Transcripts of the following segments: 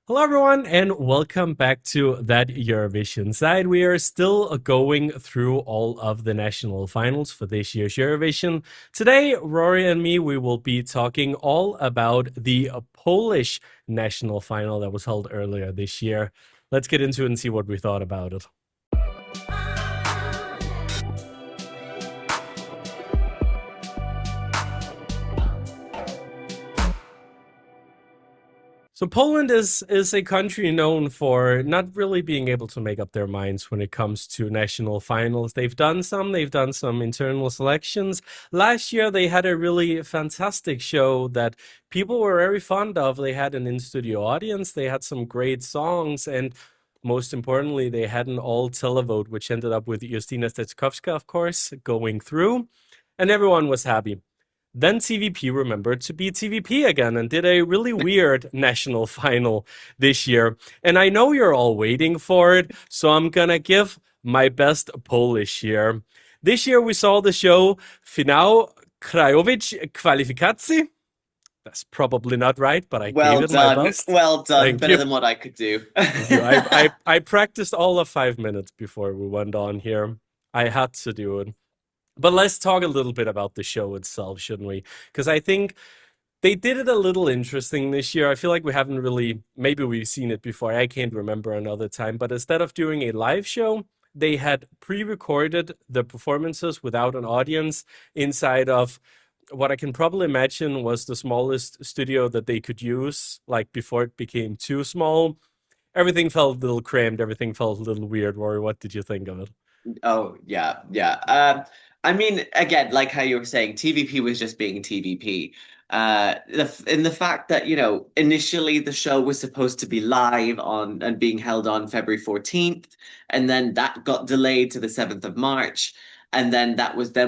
Hello, everyone, and welcome back to That Eurovision Side. We are still going through all of the national finals for this year's Eurovision. Today, Rory and me, we will be talking all about the Polish national final that was held earlier this year. Let's get into it and see what we thought about it. So Poland is a country known for not really being able to make up their minds when it comes to national finals. They've done some internal selections. Last year they had a really fantastic show that people were very fond of. They had an in-studio audience, they had some great songs, and most importantly, they had an all televote, which ended up with Justyna Steczkowska, of course, going through, and everyone was happy. Then TVP remembered to be TVP again and did a really weird national final this year. And I know you're all waiting for it, so I'm gonna give my best Polish here. This year we saw the show Finał, Krajowych, Kwalifikacji. That's probably not right, but I gave Well it my done. best. Well done. Thank Better you. than what I could do. Thank you. I practiced all of 5 minutes before we went on here. I had to do it. But let's talk a little bit about the show itself, shouldn't we? Because I think they did it a little interesting this year. I feel like we haven't really, maybe we've seen it before. I can't remember another time. But instead of doing a live show, they had pre recorded the performances without an audience inside of what I can probably imagine was the smallest studio that they could use, like before it became too small. Everything felt a little cramped. Everything felt a little weird. Rory, what did you think of it? Oh, yeah, yeah. I mean, again, like how you were saying, TVP was just being TVP. In the fact that, initially the show was supposed to be live on and being held on February 14th, and then that got delayed to the 7th of March. And then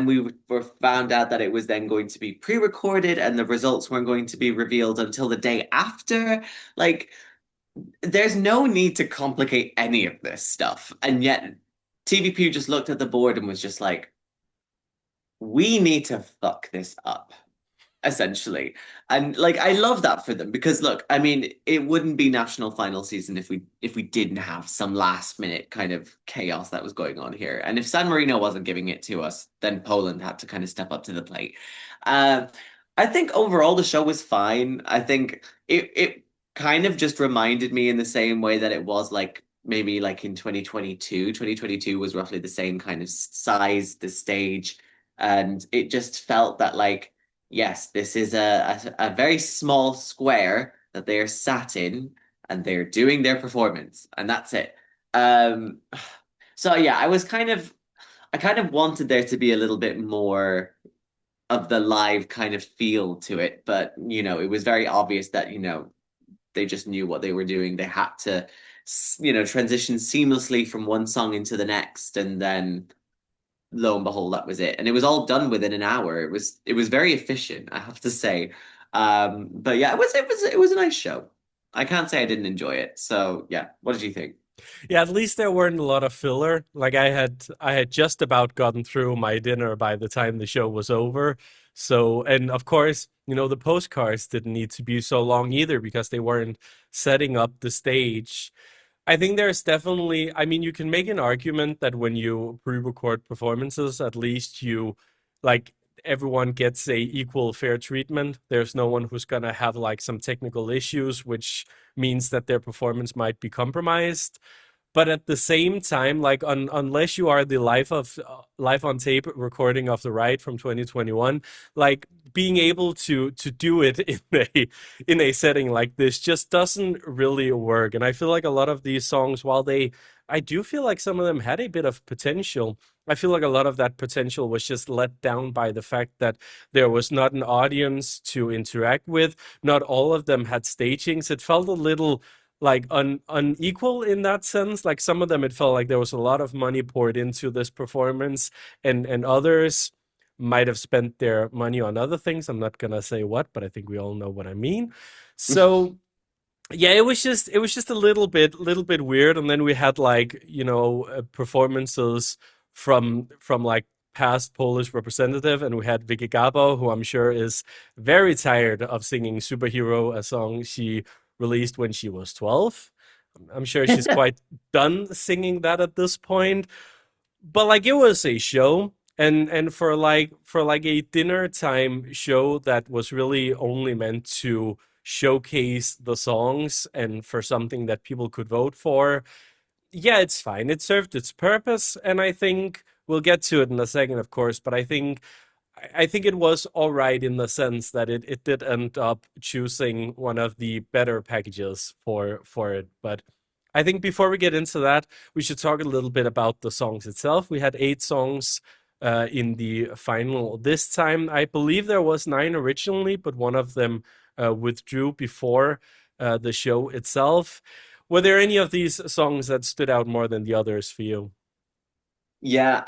we were found out that it was then going to be pre-recorded and the results weren't going to be revealed until the day after. Like, there's no need to complicate any of this stuff. And yet TVP just looked at the board and was just like, we need to fuck this up, essentially. And like I love that for them because look, I mean, it wouldn't be national final season if we didn't have some last minute kind of chaos that was going on here. And if San Marino wasn't giving it to us, then Poland had to kind of step up to the plate. Uh, I think overall the show was fine. I think it kind of just reminded me in the same way that it was like maybe like in 2022. 2022 was roughly the same kind of size, the stage, and it just felt that like yes, this is a very small square that they are sat in and they're doing their performance, and that's it. Um, so yeah, I kind of wanted there to be a little bit more of the live kind of feel to it, but it was very obvious that, they just knew what they were doing. They had to, transition seamlessly from one song into the next, and then lo and behold, that was it. And it was all done within an hour. It was very efficient, I have to say. But yeah, it was a nice show. I can't say I didn't enjoy it. So yeah, what did you think? Yeah, at least there weren't a lot of filler. Like I had just about gotten through my dinner by the time the show was over. So, and of course, the postcards didn't need to be so long either because they weren't setting up the stage. I think there's definitely, I mean, you can make an argument that when you pre-record performances, at least like, everyone gets a equal fair treatment. There's no one who's gonna have like some technical issues, which means that their performance might be compromised. But at the same time, like unless you are the live on tape recording of the ride from 2021, like being able to do it in a setting like this just doesn't really work. And I feel like a lot of these songs, while I do feel like some of them had a bit of potential. I feel like a lot of that potential was just let down by the fact that there was not an audience to interact with. Not all of them had stagings. It felt a little like unequal in that sense. Like some of them, it felt like there was a lot of money poured into this performance, and others might have spent their money on other things. I'm not gonna say what, but I think we all know what I mean. So yeah, it was just a little bit weird. And then we had like performances from like past Polish representative, and we had Vicky Gabo, who I'm sure is very tired of singing "Superhero," a song she released when she was 12. I'm sure she's quite done singing that at this point. But like it was a show, and for like a dinner time show that was really only meant to showcase the songs and for something that people could vote for, yeah, it's fine. It served its purpose, and I think we'll get to it in a second, of course. But I think it was all right in the sense that it did end up choosing one of the better packages for it. But I think before we get into that, we should talk a little bit about the songs itself. We had 8 songs in the final this time. I believe there was 9 originally, but one of them withdrew before the show itself. Were there any of these songs that stood out more than the others for you? Yeah,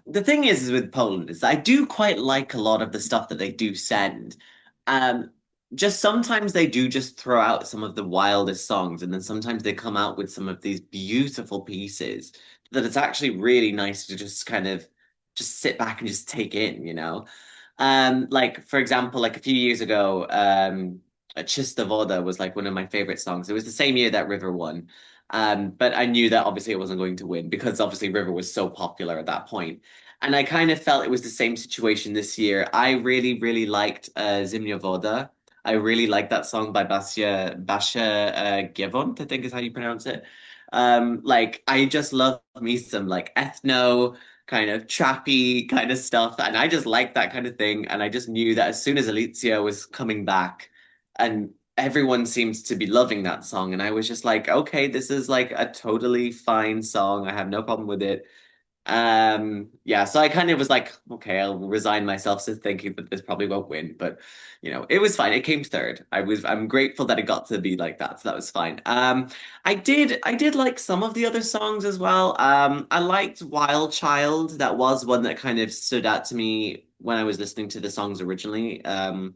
the thing is with Poland is I do quite like a lot of the stuff that they do send. Um, just sometimes they do just throw out some of the wildest songs, and then sometimes they come out with some of these beautiful pieces that it's actually really nice to just kind of just sit back and just take in, you know? Like for example, like a few years ago, Chista Voda was like one of my favorite songs. It was the same year that River won. But I knew that obviously it wasn't going to win because obviously River was so popular at that point. And I kind of felt it was the same situation this year. I really, really liked Zimnia Voda. I really liked that song by Basia Giewont, I think is how you pronounce it. Like I just love me some like ethno kind of trappy kind of stuff, and I just like that kind of thing. And I just knew that as soon as Alicia was coming back, and everyone seems to be loving that song. And I was just like, okay, this is like a totally fine song. I have no problem with it. Yeah, so I kind of was like, okay, I'll resign myself to thinking that this probably won't win, but it was fine. It came third. I'm grateful that it got to be like that, so that was fine. I did like some of the other songs as well. I liked Wild Child. That was one that kind of stood out to me when I was listening to the songs originally. And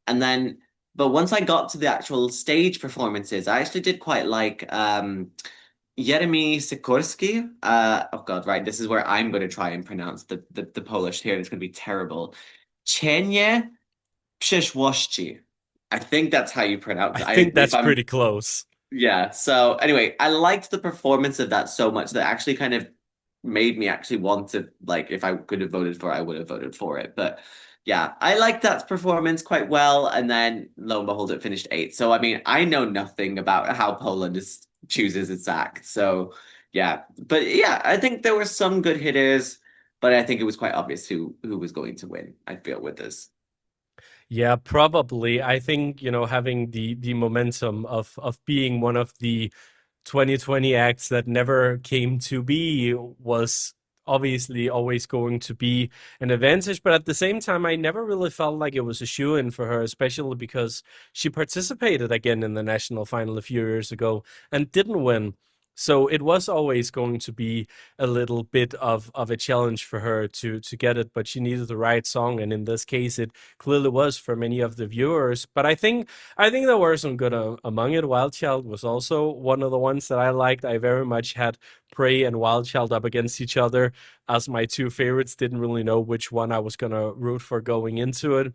then but once I got to the actual stage performances, I actually did quite like Jeremy Sikorski. Oh God, right. This is where I'm going to try and pronounce the Polish here. It's going to be terrible. Cienie Przyszłości. I think that's how you pronounce I it. I think if that's I'm pretty close. Yeah. So anyway, I liked the performance of that so much that actually kind of made me actually want to like if I could have voted for it, I would have voted for it. But yeah, I liked that performance quite well. And then lo and behold, it finished eighth. So I mean, I know nothing about how chooses its act. So yeah. But yeah, I think there were some good hitters, but I think it was quite obvious who was going to win, I feel, with this. Yeah, probably. I think, having the momentum of being one of the 2020 acts that never came to be was obviously always going to be an advantage. But at the same time, I never really felt like it was a shoe-in for her, especially because she participated again in the national final a few years ago and didn't win. So it was always going to be a little bit of a challenge for her to get it, but she needed the right song, and in this case, it clearly was for many of the viewers. But I think there were some good among it. Wild Child was also one of the ones that I liked. I very much had Prey and Wild Child up against each other as my two favorites. Didn't really know which one I was gonna root for going into it.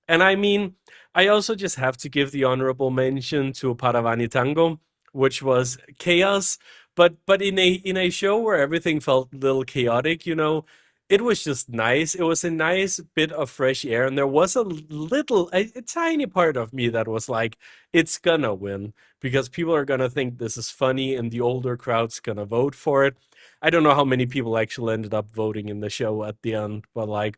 And I mean, I also just have to give the honorable mention to Paravani Tango, which was chaos, but in a show where everything felt a little chaotic, it was just nice. It was a nice bit of fresh air, and there was a tiny part of me that was like, it's gonna win because people are gonna think this is funny, and the older crowd's gonna vote for it. I don't know how many people actually ended up voting in the show at the end, but like,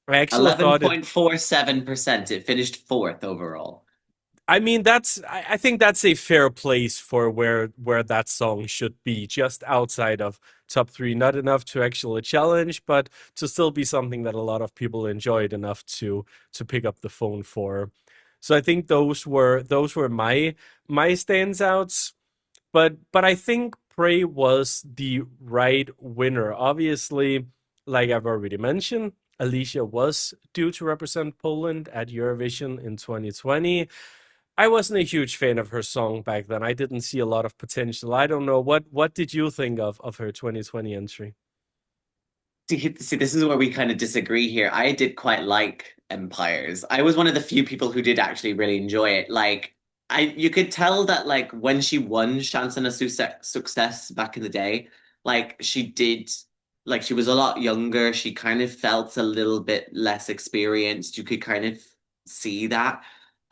I actually thought it 11.47%. It finished fourth overall. I mean, I think that's a fair place for where that song should be, just outside of top three. Not enough to actually challenge, but to still be something that a lot of people enjoyed enough to pick up the phone for. So I think those were my standouts. But I think Prey was the right winner. Obviously, like I've already mentioned, Alicia was due to represent Poland at Eurovision in 2020. I wasn't a huge fan of her song back then. I didn't see a lot of potential. I don't know what did you think of her 2020 entry? See, this is where we kind of disagree here. I did quite like Empires. I was one of the few people who did actually really enjoy it. Like, you could tell that like when she won Chanson of Success back in the day, like she did like she was a lot younger. She kind of felt a little bit less experienced. You could kind of see that.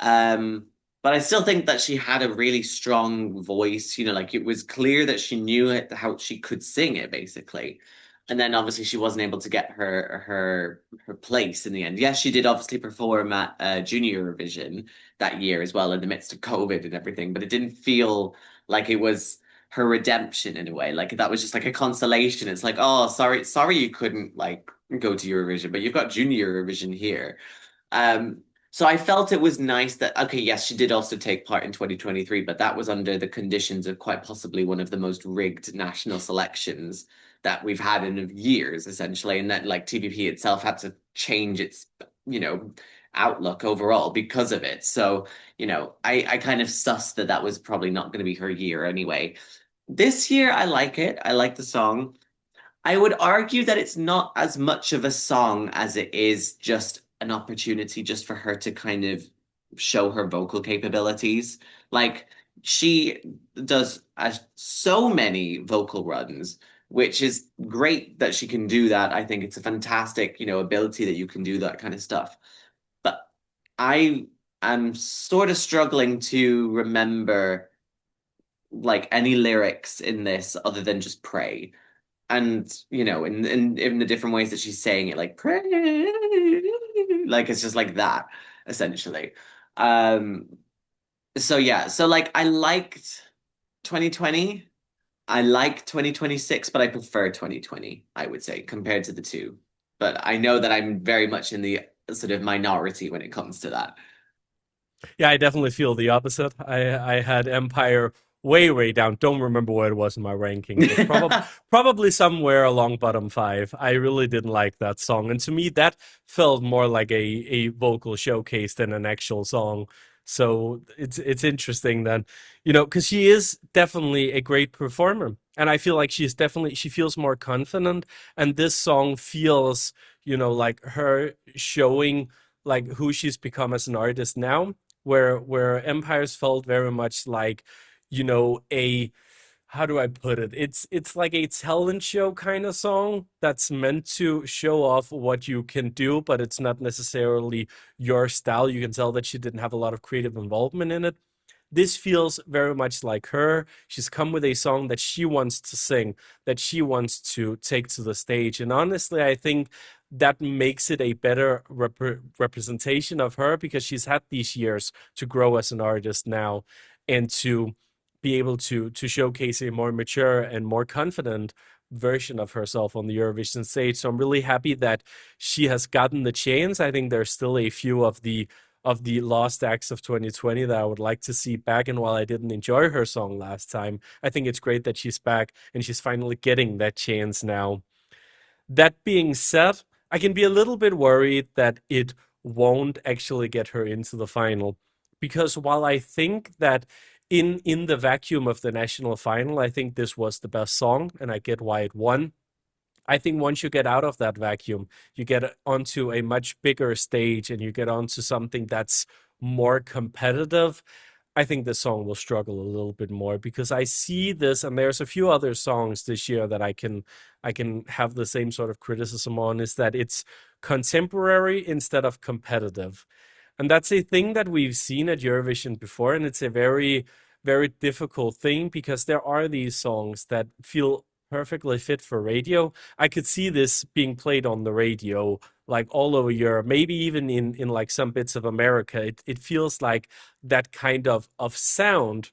Um, but I still think that she had a really strong voice, like it was clear that she knew how she could sing it basically. And then obviously she wasn't able to get her place in the end. Yes, she did obviously perform at Junior Eurovision that year as well in the midst of COVID and everything, but it didn't feel like it was her redemption in a way. Like that was just like a consolation. It's like, oh, sorry you couldn't like go to Eurovision, but you've got Junior Eurovision here. Um, so I felt it was nice that, okay, yes, she did also take part in 2023, but that was under the conditions of quite possibly one of the most rigged national selections that we've had in years, essentially, and that like TVP itself had to change its, you know, outlook overall because of it. So, I kind of sussed that that was probably not going to be her year anyway. This year, I like it. I like the song. I would argue that it's not as much of a song as it is just an opportunity just for her to kind of show her vocal capabilities. Like she does so many vocal runs, which is great that she can do that. I think it's a fantastic, ability that you can do that kind of stuff. But I am sort of struggling to remember like any lyrics in this other than just pray and in the different ways that she's saying it, like pray, like it's just like that essentially. um so yeah, so like I liked 2020, I like 2026, but I prefer 2020, I would say, compared to the two. But I know that I'm very much in the sort of minority when it comes to that. Yeah, I definitely feel the opposite. I had Empire way down. Don't remember where it was in my ranking, but probably somewhere along bottom five. I really didn't like that song, and to me that felt more like a vocal showcase than an actual song. So it's interesting then, because she is definitely a great performer, and I feel like she feels more confident, and this song feels like her showing like who she's become as an artist now, where Empires felt very much like, a how do I put it? It's like a talent show kind of song that's meant to show off what you can do, but it's not necessarily your style. You can tell that she didn't have a lot of creative involvement in it. This feels very much like her. She's come with a song that she wants to sing, that she wants to take to the stage. And honestly, I think that makes it a better representation of her because she's had these years to grow as an artist now and to be able to showcase a more mature and more confident version of herself on the Eurovision stage. So I'm really happy that she has gotten the chance. I think there's still a few of the lost acts of 2020 that I would like to see back. And while I didn't enjoy her song last time, I think it's great that she's back and she's finally getting that chance now. That being said, I can be a little bit worried that it won't actually get her into the final. Because while I think that in the vacuum of the national final, I think this was the best song, and I get why it won. I think once you get out of that vacuum, you get onto a much bigger stage and you get onto something that's more competitive. I think the song will struggle a little bit more because I see this, and there's a few other songs this year that I can have the same sort of criticism on, is that it's contemporary instead of competitive. And that's a thing that we've seen at Eurovision before, and it's a very difficult thing because there are these songs that feel perfectly fit for radio. I could see this being played on the radio like all over Europe, maybe even in like some bits of America. It feels like that kind of sound,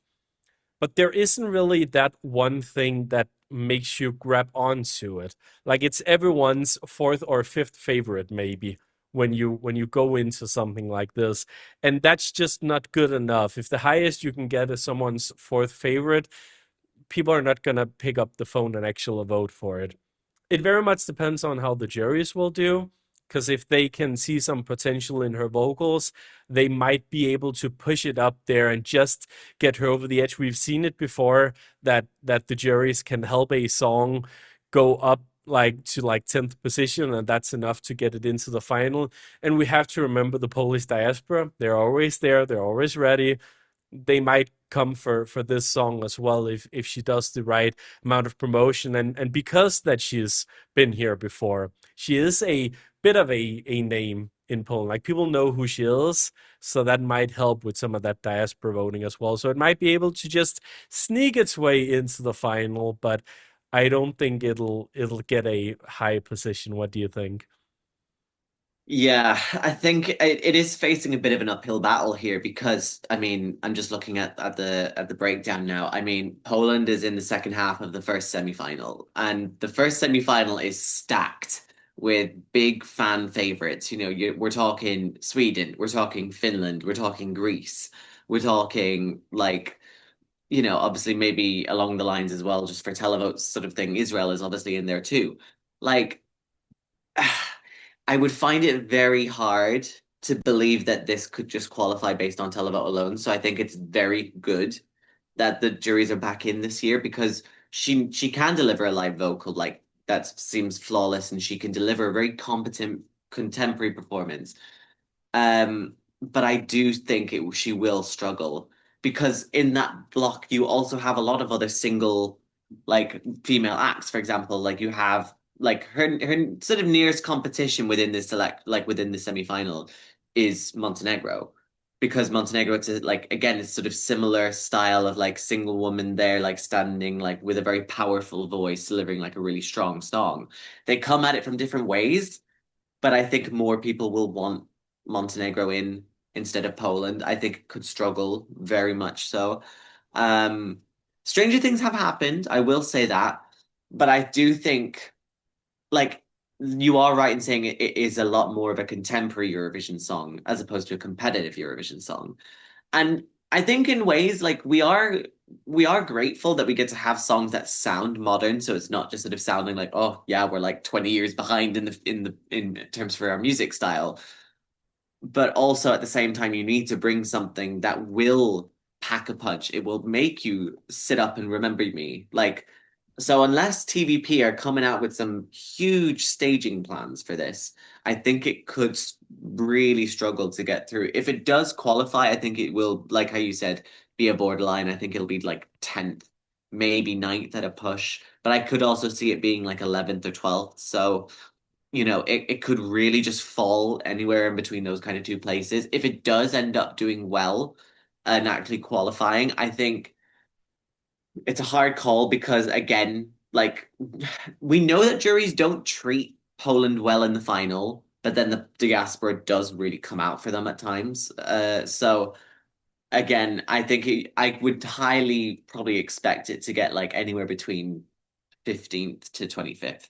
but there isn't really that one thing that makes you grab onto it. Like it's everyone's fourth or fifth favorite, maybe when you go into something like this, and that's just not good enough. If the highest you can get is someone's fourth favorite, people are not gonna pick up the phone and actually vote for it. It very much depends on how the juries will do. Because if they can see some potential in her vocals, they might be able to push it up there and just get her over the edge. We've seen it before that the juries can help a song go up like to like 10th position, and that's enough to get it into the final. And we have to remember the Polish diaspora. They're always there, they're always ready. they might come for this song as well if she does the right amount of promotion, and because that she's been here before, she is a bit of a name in Poland. Like people know who she is, so that might help with some of that diaspora voting as well. So it might be able to just sneak its way into the final, but I don't think it'll get a high position. What do you think? Yeah, I think it is facing a bit of an uphill battle here because I mean I'm just looking at the breakdown now. I mean Poland is in the second half of the first semifinal, and the first semifinal is stacked with big fan favorites. We're talking Sweden, we're talking Finland, we're talking Greece, we're talking like obviously maybe along the lines as well, just for televotes sort of thing. Israel is obviously in there too. Like I would find it very hard to believe that this could just qualify based on televote alone. So I think it's very good that the juries are back in this year because she can deliver a live vocal like that seems flawless, and she can deliver a very competent contemporary performance. But I do think she will struggle because in that block you also have a lot of other single like female acts. For example, like you have like her sort of nearest competition within this select like within the semifinal is Montenegro. Because Montenegro, it's like again, it's sort of similar style of like single woman there, like standing like with a very powerful voice, delivering like a really strong song. They come at it from different ways, but I think more people will want Montenegro in instead of Poland. I think it could struggle very much so. Um, Stranger things have happened, I will say that, but I do think like you are right in saying it is a lot more of a contemporary Eurovision song as opposed to a competitive Eurovision song. And I think in ways like we are grateful that we get to have songs that sound modern, so it's not just sort of sounding like, oh yeah, we're like 20 years behind in terms for our music style. But also at the same time, you need to bring something that will pack a punch. It will make you sit up and remember me. Like, so unless TVP are coming out with some huge staging plans for this, I think it could really struggle to get through. If it does qualify, I think it will, like how you said, be a borderline. I think it'll be like 10th, maybe ninth at a push. But I could also see it being like 11th or 12th. So it could really just fall anywhere in between those kind of two places. If it does end up doing well and actually qualifying, I think it's a hard call because again, like we know that juries don't treat Poland well in the final, but then the diaspora does really come out for them at times. So again, I think I would highly probably expect it to get like anywhere between 15th to 25th.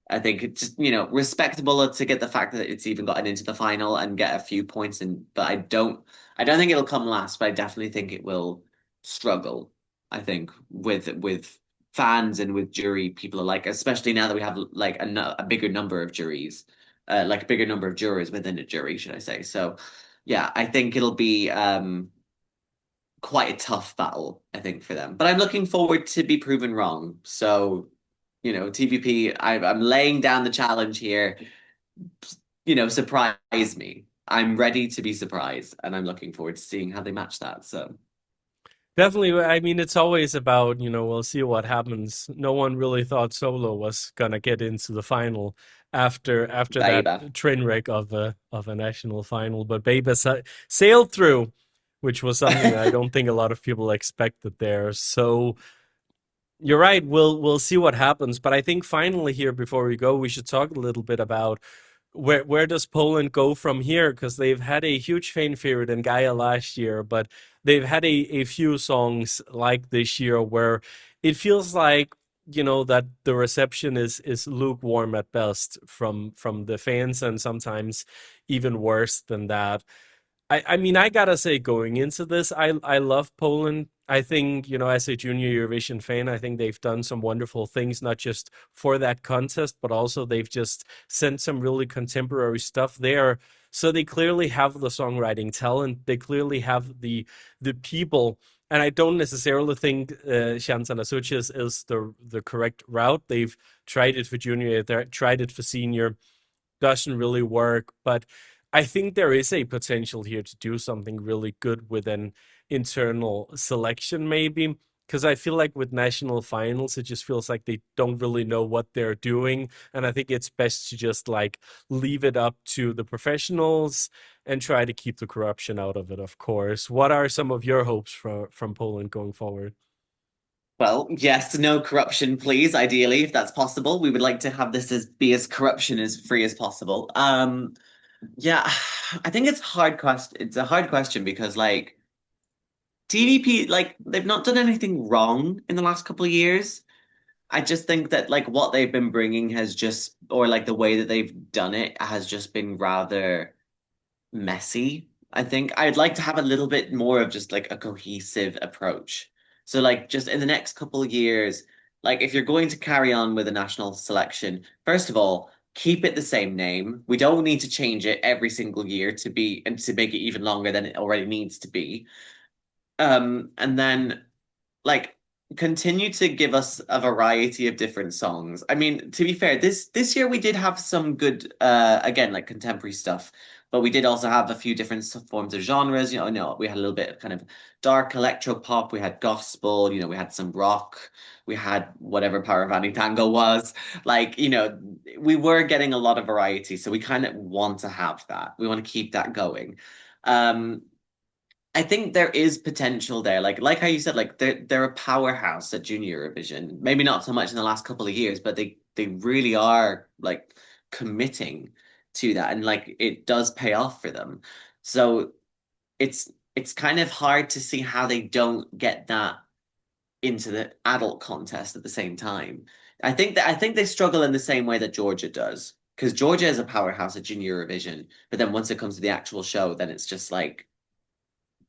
I think it's just, respectable to get the fact that it's even gotten into the final and get a few points in, but I don't think it'll come last, but I definitely think it will struggle, I think, with fans and with jury people alike, especially now that we have like a bigger number of juries, like a bigger number of jurors within a jury, should I say. So yeah, I think it'll be quite a tough battle, I think, for them. But I'm looking forward to be proven wrong. So, TVP, I'm laying down the challenge here. Surprise me. I'm ready to be surprised, and I'm looking forward to seeing how they match that. So, Definitely. I mean, it's always about, we'll see what happens. No one really thought Solo was gonna get into the final after that baby. train wreck of a national final, but Beba sailed through, which was something I don't think a lot of people expected there. So you're right. We'll see what happens, but I think finally here before we go, we should talk a little bit about where does Poland go from here? Because they've had a huge fan favorite in Gaia last year, but they've had a few songs like this year where it feels like that the reception is lukewarm at best from the fans, and sometimes even worse than that. I mean, I gotta say, going into this, I love Poland. I think, as a junior Eurovision fan, I think they've done some wonderful things, not just for that contest, but also they've just sent some really contemporary stuff there. So they clearly have the songwriting talent. They clearly have the people. And I don't necessarily think Shansan is the correct route. They've tried it for junior, they tried it for senior, doesn't really work. But I think there is a potential here to do something really good with an internal selection, maybe. Because I feel like with national finals, it just feels like they don't really know what they're doing. And I think it's best to just like leave it up to the professionals and try to keep the corruption out of it, of course. What are some of your hopes from Poland going forward? Well, yes, no corruption, please. Ideally, if that's possible, we would like to have this as be as corruption as free as possible. Yeah, I think it's hard question. It's a hard question because like TVP, like they've not done anything wrong in the last couple of years. I just think that like what they've been bringing has just, or like the way that they've done it has just been rather messy. I think I'd like to have a little bit more of just like a cohesive approach. So like just in the next couple of years, like if you're going to carry on with a national selection, first of all, keep it the same name. We don't need to change it every single year to be and to make it even longer than it already needs to be. And then like continue to give us a variety of different songs. I mean, to be fair, this year we did have some good again like contemporary stuff, but we did also have a few different forms of genres. No, we had a little bit of kind of dark electro pop, we had gospel, we had some rock, we had whatever Paravani Tango was. Like, we were getting a lot of variety, so we kind of want to have that. We want to keep that going. Um, I think there is potential there. Like how you said, like they're a powerhouse at Junior Eurovision. Maybe not so much in the last couple of years, but they really are like committing to that, and like it does pay off for them. So it's kind of hard to see how they don't get that into the adult contest at the same time. I think they struggle in the same way that Georgia does. Because Georgia is a powerhouse at Junior Eurovision, but then once it comes to the actual show, then it's just like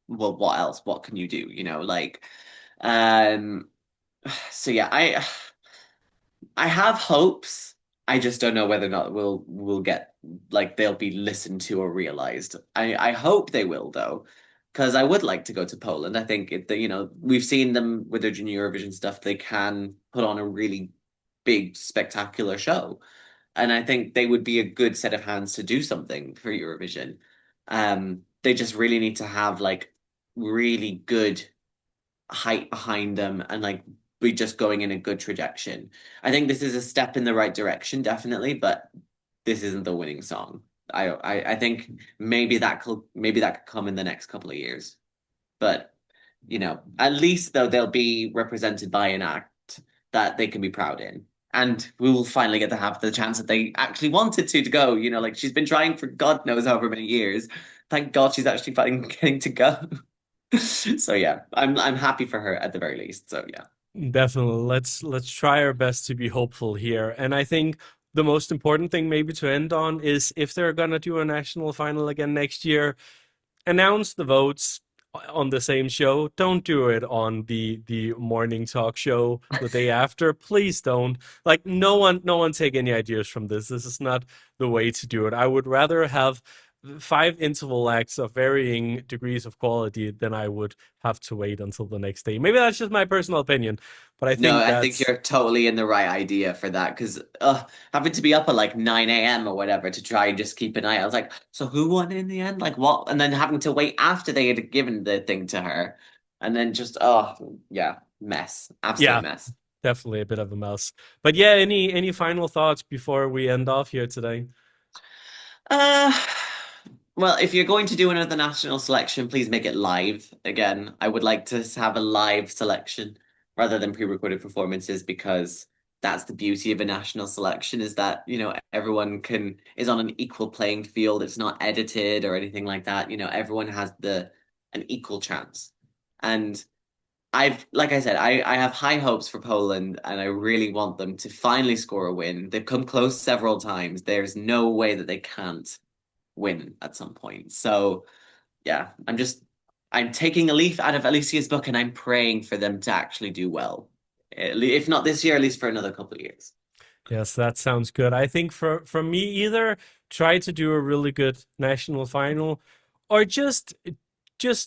well, what else? What can you do? Um, so yeah, I have hopes. I just don't know whether or not we'll get like they'll be listened to or realized. I hope they will though, because I would like to go to Poland. I think we've seen them with their Junior Eurovision stuff. They can put on a really big, spectacular show, and I think they would be a good set of hands to do something for Eurovision. They just really need to have like really good height behind them and like be just going in a good trajectory. I think this is a step in the right direction, definitely, but this isn't the winning song. I think maybe that could come in the next couple of years. But at least though they'll be represented by an act that they can be proud in. And we will finally get to have the chance that they actually wanted to go. Like she's been trying for God knows however many years. Thank God she's actually finally getting to go. So yeah, I'm happy for her at the very least. So yeah. Definitely. Let's try our best to be hopeful here. And I think the most important thing maybe to end on is if they're gonna do a national final again next year, announce the votes on the same show. Don't do it on the morning talk show the day after. Please don't. Like no one take any ideas from this. This is not the way to do it. I would rather have five interval acts of varying degrees of quality than I would have to wait until the next day. Maybe that's just my personal opinion, but I No, think I think that's you're totally in the right idea for that because having to be up at like 9 a.m. or whatever to try and just keep an eye. I was like, so who won in the end? Like what? And then having to wait after they had given the thing to her. And then just, oh, yeah, mess. Absolute yeah, mess. definitely a bit of a mess. But yeah, any final thoughts before we end off here today? Uh, well, if you're going to do another national selection, please make it live again. I would like to have a live selection rather than pre-recorded performances because that's the beauty of a national selection is that, everyone is on an equal playing field. It's not edited or anything like that. Everyone has an equal chance. And like I said, I have high hopes for Poland and I really want them to finally score a win. They've come close several times. There's no way that they can't win at some point. So yeah, I'm taking a leaf out of Alicia's book and I'm praying for them to actually do well. If not this year, at least for another couple of years. Yes, that sounds good. I think for me either try to do a really good national final or just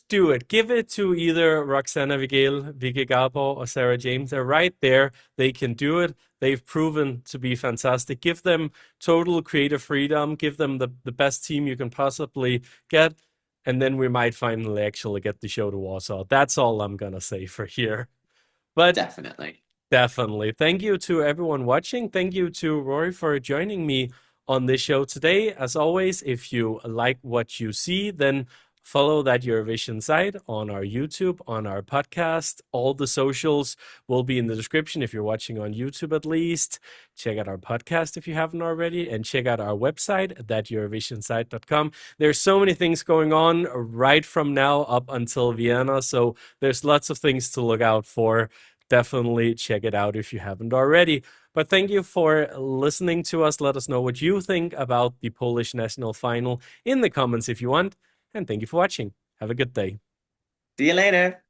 do it. Give it to either Roxana Vigil, Vicky Galpo, or Sarah James. They're right there. They can do it. They've proven to be fantastic. Give them total creative freedom. Give them the best team you can possibly get and then we might finally actually get the show to Warsaw. That's all I'm gonna say for here. But Definitely. definitely. Thank you to everyone watching. Thank you to Rory for joining me on this show today. As always, if you like what you see, then follow that Eurovision site on our YouTube, on our podcast. All the socials will be in the description if you're watching on YouTube at least. Check out our podcast if you haven't already, and check out our website, thateurovisionsite.com. There's so many things going on right from now up until Vienna, so there's lots of things to look out for. Definitely check it out if you haven't already. But thank you for listening to us. Let us know what you think about the Polish national final in the comments if you want. And thank you for watching. Have a good day. See you later.